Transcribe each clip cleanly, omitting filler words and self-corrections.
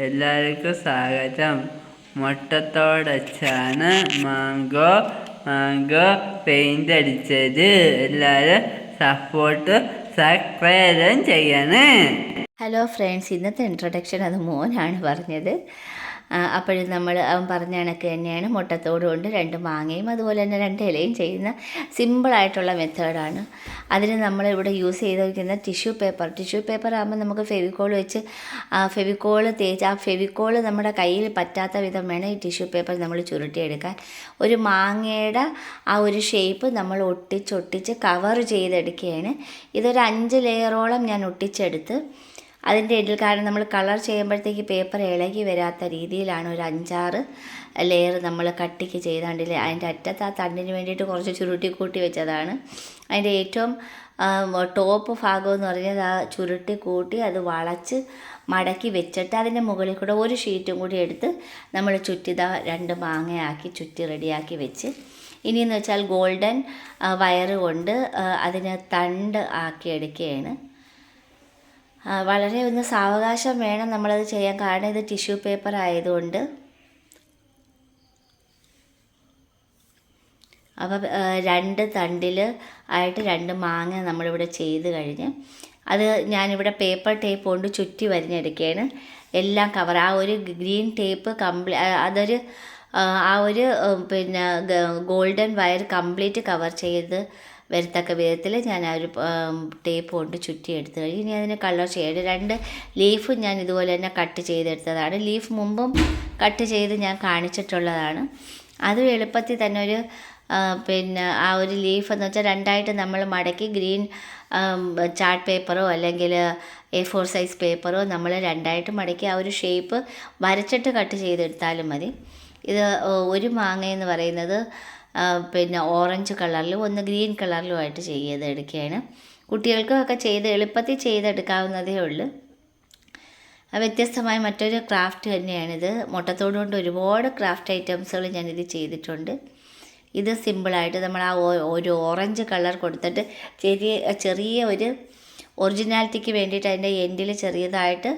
എല്ലാവർക്കും സ്വാഗതം. മുട്ടത്തോടച്ചാണ് mango paint അടിച്ചത്. എല്ലാവരും സബ്സ്ക്രൈബ് ചെയ്യണേ. ഹലോ ഫ്രണ്ട്സ്, ഇന്നത്തെ ഇൻട്രൊഡക്ഷൻ അത് മോനാണ് പറഞ്ഞത്. അപ്പോഴും അവൻ പറഞ്ഞ കണക്ക് തന്നെയാണ്. മുട്ടത്തോട് കൊണ്ട് 2 മാങ്ങയും അതുപോലെ തന്നെ 2 ഇലയും ചെയ്യുന്ന സിമ്പിളായിട്ടുള്ള മെത്തേഡാണ്. അതിന് നമ്മളിവിടെ യൂസ് ചെയ്തിരിക്കുന്ന ടിഷ്യൂ പേപ്പർ ആകുമ്പോൾ നമുക്ക് ഫെവിക്കോൾ വെച്ച് ഫെവിക്കോൾ തേച്ച് ഫെവിക്കോൾ നമ്മുടെ കയ്യിൽ പറ്റാത്ത വിധം വേണം ഈ ടിഷ്യൂ പേപ്പർ നമ്മൾ ചുരുട്ടിയെടുക്കാൻ. ഒരു മാങ്ങയുടെ ഒരു ഷേപ്പ് നമ്മൾ ഒട്ടിച്ച് കവർ ചെയ്തെടുക്കുകയാണ്. ഇതൊരു 5 ലെയറോളം ഞാൻ ഒട്ടിച്ചെടുത്ത് അതിൻ്റെ ഇടയിൽ, കാരണം നമ്മൾ കളർ ചെയ്യുമ്പോഴത്തേക്ക് പേപ്പർ ഇളകി വരാത്ത രീതിയിലാണ് ഒരു 5-6 ലെയർ നമ്മൾ കട്ടിക്ക് ചെയ്താണ്ടില്ല. അതിൻ്റെ അറ്റത്ത് ആ തണ്ടിന് വേണ്ടിയിട്ട് കുറച്ച് ചുരുട്ടി കൂട്ടി വെച്ചതാണ്. അതിൻ്റെ ഏറ്റവും ടോപ്പ് ഭാഗം എന്ന് പറഞ്ഞാൽ ആ ചുരുട്ടി കൂട്ടി അത് വളച്ച് മടക്കി വെച്ചിട്ട് അതിൻ്റെ മുകളിൽ കൂടെ ഒരു ഷീറ്റും കൂടി എടുത്ത് നമ്മൾ ചുറ്റിത 2 മാങ്ങയാക്കി ചുറ്റി റെഡിയാക്കി വെച്ച്, ഇനിയെന്ന് വെച്ചാൽ ഗോൾഡൻ വയറ് കൊണ്ട് അതിന് തണ്ട് ആക്കി എടുക്കുകയാണ്. വളരെ ഒന്ന് സാവകാശം വേണം നമ്മളത് ചെയ്യാൻ, കാരണം ഇത് ടിഷ്യൂ പേപ്പർ ആയതുകൊണ്ട്. അപ്പോൾ 2 തണ്ടിൽ ആയിട്ട് 2 മാങ്ങ നമ്മളിവിടെ ചെയ്ത് കഴിഞ്ഞ് അത് ഞാനിവിടെ പേപ്പർ ടേപ്പ് കൊണ്ട് ചുറ്റി വരിഞ്ഞെടുക്കുകയാണ്. എല്ലാം കവർ, ആ ഒരു ഗ്രീൻ ടേപ്പ് അതൊരു പിന്നെ ഗോൾഡൻ വയർ കംപ്ലീറ്റ് കവർ ചെയ്ത് വരത്തക്ക വിധത്തിൽ ഞാൻ ആ ഒരു ടേപ്പ് കൊണ്ട് ചുറ്റി എടുത്ത് കഴിഞ്ഞ് ഇനി അതിന് കളർ ചെയ്യേണ്ടത് 2 ലീഫ് ഞാൻ ഇതുപോലെ തന്നെ കട്ട് ചെയ്തെടുത്തതാണ്. ലീഫ് മുമ്പും കട്ട് ചെയ്ത് ഞാൻ കാണിച്ചിട്ടുള്ളതാണ്. അതും എളുപ്പത്തിൽ തന്നെ ഒരു പിന്നെ ആ ഒരു ലീഫ് എന്ന് വെച്ചാൽ 2ആയിട്ട് നമ്മൾ മടക്കി ഗ്രീൻ ചാർട്ട് പേപ്പറോ അല്ലെങ്കിൽ A4 സൈസ് പേപ്പറോ നമ്മൾ 2ആയിട്ട് മടക്കി ആ ഒരു ഷേപ്പ് വരച്ചിട്ട് കട്ട് ചെയ്തെടുത്താലും മതി. ഇത് ഒരു മാങ്ങ എന്ന് പറയുന്നത് പിന്നെ ഓറഞ്ച് കളറിലും ഒന്ന് ഗ്രീൻ കളറിലുമായിട്ട് ചെയ്തെടുക്കുകയാണ്. കുട്ടികൾക്കൊക്കെ എളുപ്പത്തിൽ ചെയ്തെടുക്കാവുന്നതേ ഉള്ളൂ. വ്യത്യസ്തമായ മറ്റൊരു ക്രാഫ്റ്റ് തന്നെയാണിത്. മുട്ടത്തോട് കൊണ്ട് ഒരുപാട് ക്രാഫ്റ്റ് ഐറ്റംസുകൾ ഞാനിത് ചെയ്തിട്ടുണ്ട്. ഇത് സിമ്പിളായിട്ട് നമ്മൾ ആ ഒരു ഓറഞ്ച് കളർ കൊടുത്തിട്ട് ചെറിയ ഒരു ഒറിജിനാലിറ്റിക്ക് വേണ്ടിയിട്ട് അതിൻ്റെ എൻഡിൽ ചെറിയതായിട്ട്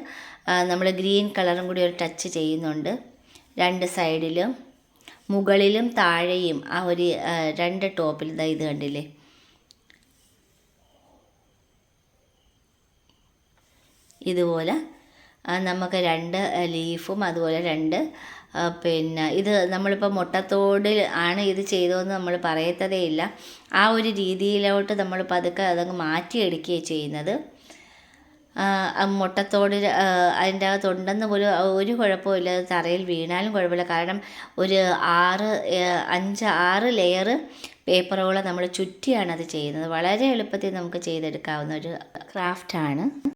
നമ്മൾ ഗ്രീൻ കളറും കൂടി ഒരു ടച്ച് ചെയ്യുന്നുണ്ട്. 2 സൈഡിലും മുകളിലും താഴെയും ആ ഒരു 2 ടോപ്പിൽ ഇത് കണ്ടില്ലേ, ഇതുപോലെ നമുക്ക് 2 ലീഫും അതുപോലെ 2 പിന്നെ ഇത് നമ്മളിപ്പോൾ മുട്ടത്തോടിൽ ആണ് ഇത് ചെയ്തതെന്ന് നമ്മൾ പറയത്തതേ ഇല്ല. ആ ഒരു രീതിയിലോട്ട് നമ്മൾ പതുക്കെ അതങ്ങ് മാറ്റിയെടുക്കുകയാണ് ചെയ്യുന്നത്. മുട്ടത്തോട് അതിൻ്റെ അകത്തുണ്ടെന്ന് പോലും ഒരു കുഴപ്പമില്ല, തറയിൽ വീണാലും കുഴപ്പമില്ല. കാരണം ഒരു 5-6 ലെയർ പേപ്പറുകൾ നമ്മൾ ചുറ്റിയാണ് അത് ചെയ്യുന്നത്. വളരെ എളുപ്പത്തിൽ നമുക്ക് ചെയ്തെടുക്കാവുന്ന ഒരു ക്രാഫ്റ്റാണ്.